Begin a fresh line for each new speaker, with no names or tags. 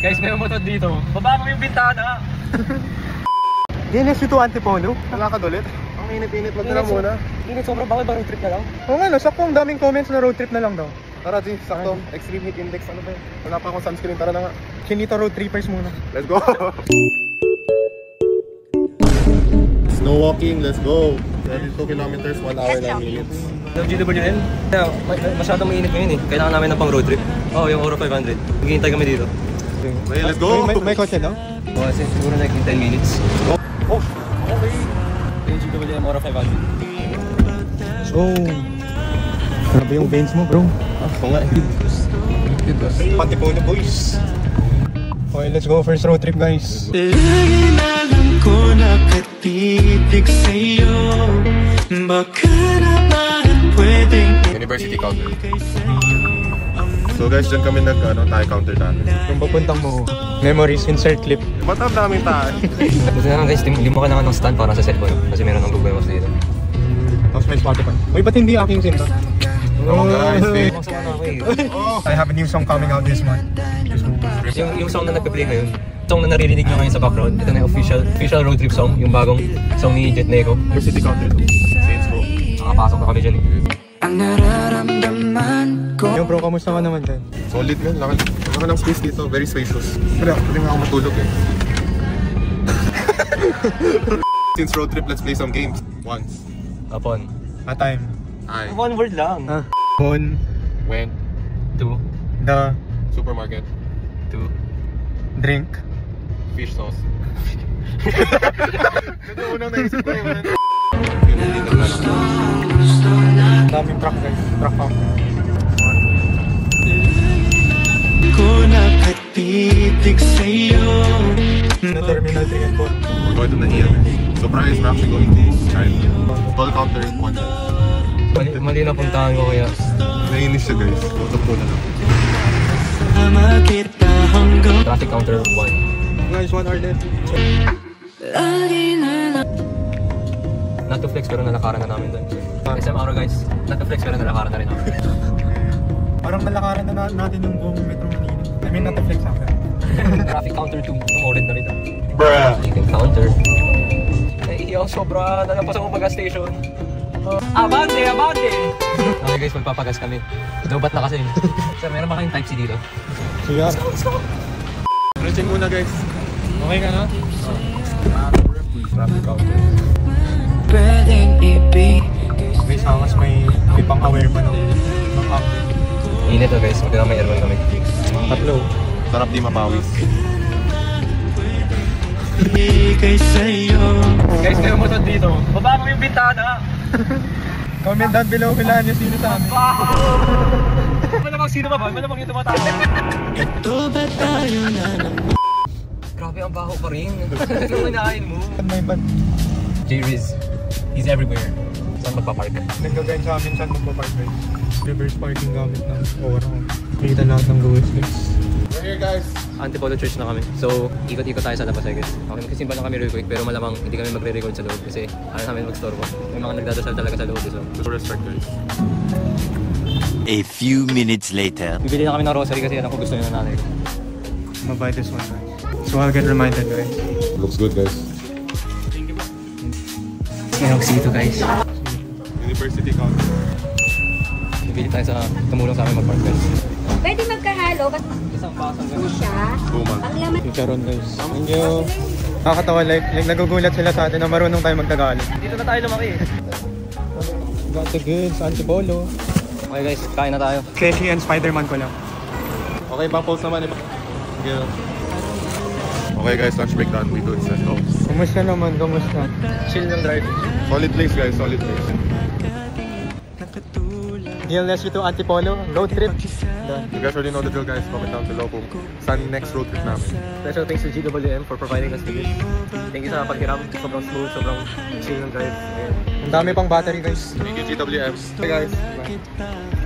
Guys, may motor dito. Baba mo yung bintana.
Dinis ito Antipolo.
Nalakad ulit. Ang init-init, magdala muna.
Init sobrang bakit ba road trip na lang?
Oo nga, no, saktong daming comments na road trip na lang daw.
Tara, G, sakto. Extreme heat index, ano ba yun? Wala pa akong sunscreen, tara na nga.
Chinito road trippers muna.
Let's go! Snow walking, let's go! 22 kilometers, 1 hour 9 minutes.
GWN? Masyadong mainit ngayon eh. Kailangan namin ng pang road trip. Oo, yung Euro 500. Maghihintay kami dito.
Okay, let's go!
May kotse daw?
Oo, kasi siguro like in 10 minutes. Oh! Okay! Yung GWM Euro 500.
Oh! Grabe yung veins mo, bro.
Oo nga, Antipolo boys!
Okay, let's go. First road trip, guys.
Lagi na lang ko nakatitig sa'yo. Baka naman pwedeng
University counter. So guys, dyan kami tayo counter natin.
Kung papuntang mo, memories, insert clip.
Ba't ang daming tayo?
Kasi na guys, hindi mo kailangan ng stand para sa cellphone. Kasi meron ng Google Maps dito.
Tapos may Spotify. Uy, ba't hindi aking sinta?
Oh guys,
I have a new song coming out this month.
Yung song na nagpe-play ngayon, song na naririnig nyo ngayon sa background, ito na yung official road trip song, yung bagong song ni Jet Neko.
University counter 2. Saints Row.
Nakapasok na kami dyan eh.
ang nararamdaman ko.
Yo bro, kamusta ka naman dyan?
Solid man, laki ng space dito, very spacious. Pero pwede nga ako matulog eh. Since road trip, let's play some games. Once.
Upon.
A time.
I.
One word lang.
On.
Went.
To.
The.
Supermarket.
To.
Drink.
Fish sauce. Ito unang naisip ko yun.
Daming truck, guys. Truck pump.
Ko nakatitig sa'yo.
Na Terminal 3 and 4.
We're going to Naiya. Surprise, we're actually going to China. Toll counter, 1 cent.
Mali na puntahan ko kaya.
Naiinis siya guys. Tutok na lang.
Makita hanggang
Traffic counter 1.
Guys, 1 hour left.
lagi na lang.
Not to flex pero nalakaran na namin doon. SM araw guys, not to flex pero nalakaran na rin namin.
Parang nalakaran na natin yung buong Metro Manila. I mean, not the flex after.
Traffic counter 2, yung orange na rin.
Bruh!
Chicken counter. Naiiyaw sobra, nalapas ako mag-gas station. Abante, abante! Okay guys, magpapagas kami. Dobat na kasi. Sir, meron ba kayong Type-C dito?
Sige.
Racing muna guys.
Okay ka na?
Traffic counter.
Pwedeng ibig.
Guys, hangas may pang-aware pa ng update.
Init to guys, magkala may aircon kami.
Tatlo.
Sarap di mapawis.
Ibigay sa'yo.
Guys, may motor dito. Baba mo yung bintana!
Comment down below kung ilan yung sino sa amin.
Malamang sino ba ba? Malamang yung tumatawa.
Ito ba tayo na naman?
Grabe, ang baho pa rin. Anong inahin mo?
May bad.
J-Riz, he's everywhere. Saan magpapark?
Nagkagayin sa amin saan magpapark guys. Reverse parking gamit ng oraw. Kita lahat ng gawis guys.
We're here guys.
Antipolo Church na kami. So, ikot-ikot tayo sa labas guys. Okay, magsisimba lang kami real quick pero malamang hindi kami magre-record sa loob kasi ayaw namin mag-storbo. May mga nagdadasal talaga sa loob. So,
Respect guys.
A few minutes later.
bibili na kami ng rosary kasi yan ang gusto nyo na nanay ko.
Mabuy this one guys. So I'll get reminded guys.
Looks good guys.
Merong C2 guys.
University counter.
Bibili tayo sa tumulong sa amin mag-park guys.
Pwede magkahalo kasi
Isang pasang
po siya.
Bumag.
Ang laman
Chicharon guys. Thank you. Nakakatawa like nagugulat sila sa atin na marunong tayo magtagalog.
Dito na tayo lumaki eh.
Got the goods, Antipolo.
Okay guys, kain na tayo.
Keshi and Spider-Man ko lang.
Okay, bang pulse naman eh. Yeah. Okay guys, lunch break done. We good. Let's go.
Kumusta naman? Kumusta?
Chill ng drive.
Solid place guys, solid place.
DLS to Antipolo, road trip.
You guys already know the drill guys. Comment down below kung saan next road trip namin.
Special thanks to GWM for providing us with this. Thank you sa paghiram. Sobrang smooth, sobrang chill ng drive.
Ang dami pang battery guys.
Thank you GWM.
Hey guys. Bye.